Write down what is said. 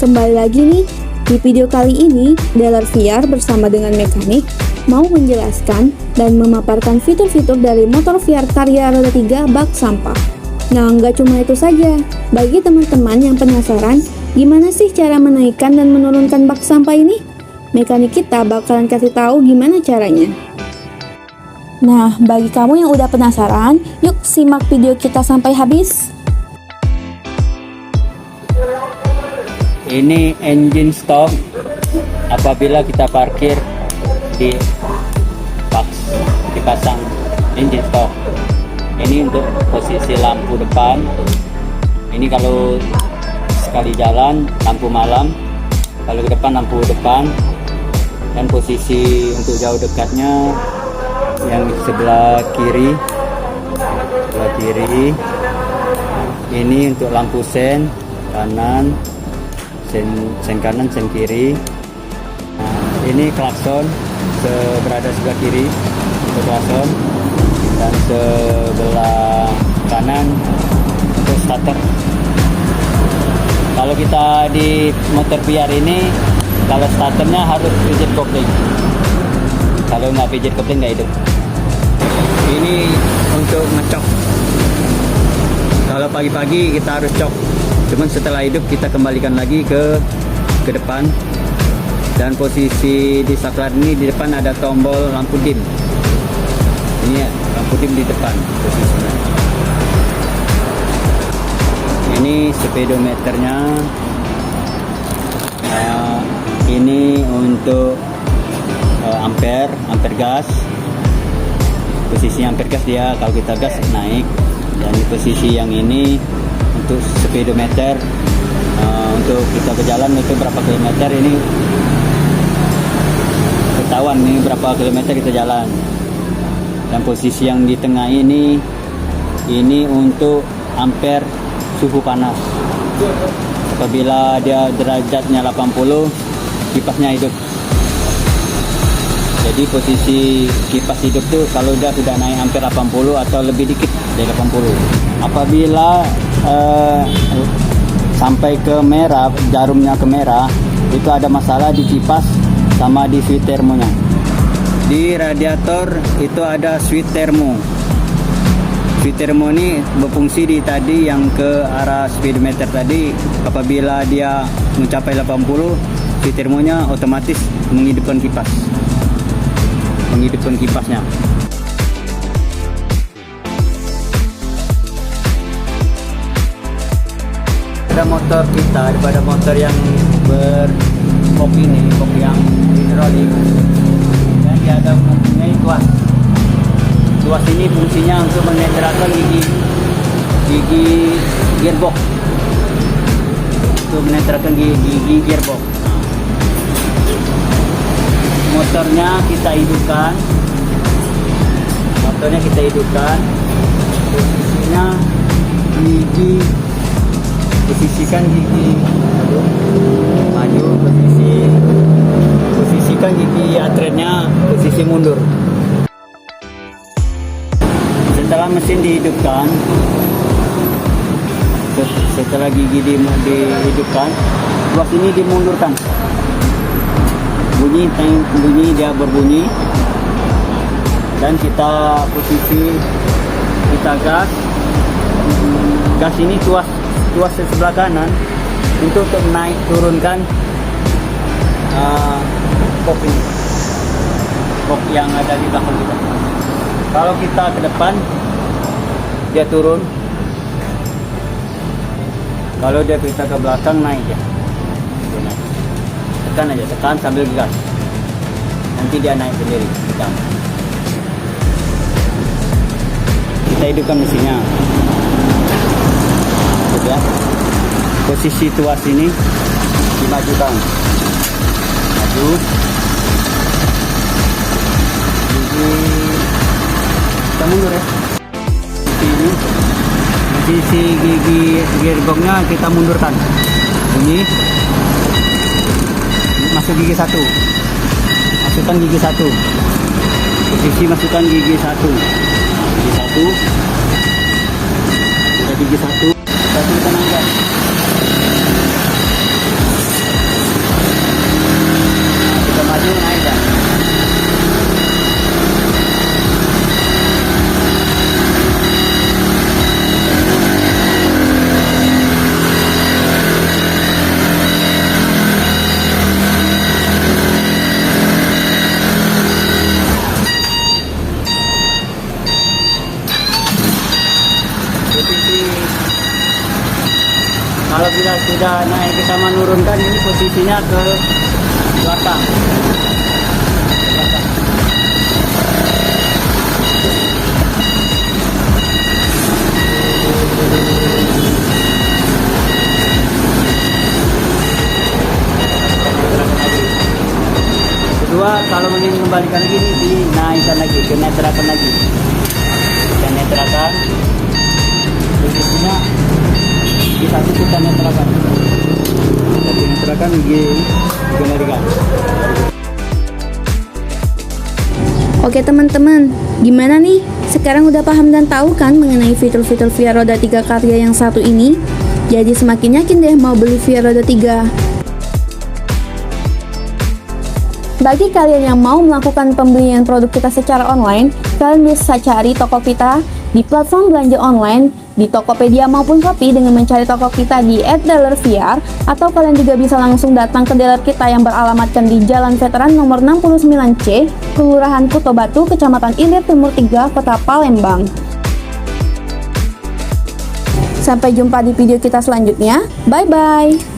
Kembali lagi nih, di video kali ini, Dealer VR bersama dengan mekanik mau menjelaskan dan memaparkan fitur-fitur dari motor VR Karya roda 3 bak sampah. Nah, nggak cuma itu saja. Bagi teman-teman yang penasaran, gimana sih cara menaikkan dan menurunkan bak sampah ini? Mekanik kita bakalan kasih tahu gimana caranya. Nah, bagi kamu yang udah penasaran, yuk simak video kita sampai habis. Ini engine stop apabila kita parkir di box, dipasang engine stop. Ini untuk posisi lampu depan. Ini kalau sekali jalan lampu malam, kalau ke depan lampu depan. Dan posisi untuk jauh dekatnya yang sebelah kiri. Ini untuk lampu sen kanan, sen kanan, sen kiri. Nah, ini klakson berada sebelah kiri untuk klakson, dan sebelah kanan untuk starter. Kalau kita di motor VR ini, kalau starternya harus pijit kopling. Kalau nggak pijit kopling nggak hidup. Ini untuk ngecok. Kalau pagi-pagi kita harus cok. Cuman setelah hidup kita kembalikan lagi ke depan. Dan posisi di saklar ini di depan ada tombol lampu dim. Ini ya, lampu dim di depan posisinya. Ini speedometernya. Ini untuk ampere gas. Posisi ampere gas dia kalau kita gas naik. Dan di posisi yang ini untuk speedometer, untuk kita berjalan itu berapa kilometer, ini ketahuan nih berapa kilometer kita jalan. Dan posisi yang di tengah ini untuk ampere suhu panas. Apabila dia derajatnya 80, kipasnya hidup. Jadi posisi kipas hidup tuh kalau dia sudah naik hampir 80 atau lebih dikit dari 80. Apabila sampai ke merah, jarumnya ke merah, itu ada masalah di kipas sama di switch termonya. Di radiator itu ada switch termo. Switch termo ini berfungsi di tadi yang ke arah speedometer tadi. Apabila dia mencapai 80, switch termonya otomatis menghidupkan kipasnya. Pada motor kita, daripada motor yang berkok ini, kok yang hidrolik, dan dia ada mempunyai tuas. Tuas ini fungsinya untuk menetralkan gigi gearbox, untuk menetralkan gigi gearbox. Motornya kita hidupkan, posisinya posisikan gigi maju, posisikan gigi atretnya posisi mundur. Setelah mesin dihidupkan, setelah gigi dihidupkan, tuas ini dimundurkan. Bunyi dia berbunyi, dan kita gas ini tuas sebelah kanan untuk naik turunkan kok yang ada di belakang kita. Kalau kita ke depan dia turun, kalau dia kita ke belakang naik ya. Tekan sambil gas, nanti dia naik sendiri. Kita hidupkan mesinnya. Ya. Posisi tuas ini dimajukan, kita mundur ya. Ini posisi gigi gearboxnya kita mundurkan. Bunyi. Masuk gigi satu, masukkan gigi satu, posisi masukkan gigi satu, gigi satu, tapi kita nangkap. Aida. Posisi kalau bila sudah naik kita menurunkan ini posisinya ke belakang. Kedua, kalau ingin mengembalikan lagi ini dinaikkan lagi, kenetrakan lagi. Kenetrakan posisinya di satu kita netrakan. Satu netrakan kembalikan. Oke teman-teman, gimana nih? Sekarang udah paham dan tahu kan mengenai fitur-fitur VR roda 3 Karya yang satu ini? Jadi semakin yakin deh mau beli VR roda 3. Bagi kalian yang mau melakukan pembelian produk kita secara online, kalian bisa cari toko kita di platform belanja online, di Tokopedia maupun Shopee dengan mencari toko kita di @dealervr, atau kalian juga bisa langsung datang ke dealer kita yang beralamatkan di Jalan Veteran nomor 69C, Kelurahan Kuto Batu, Kecamatan Ilir Timur 3, Kota Palembang. Sampai jumpa di video kita selanjutnya. Bye-bye!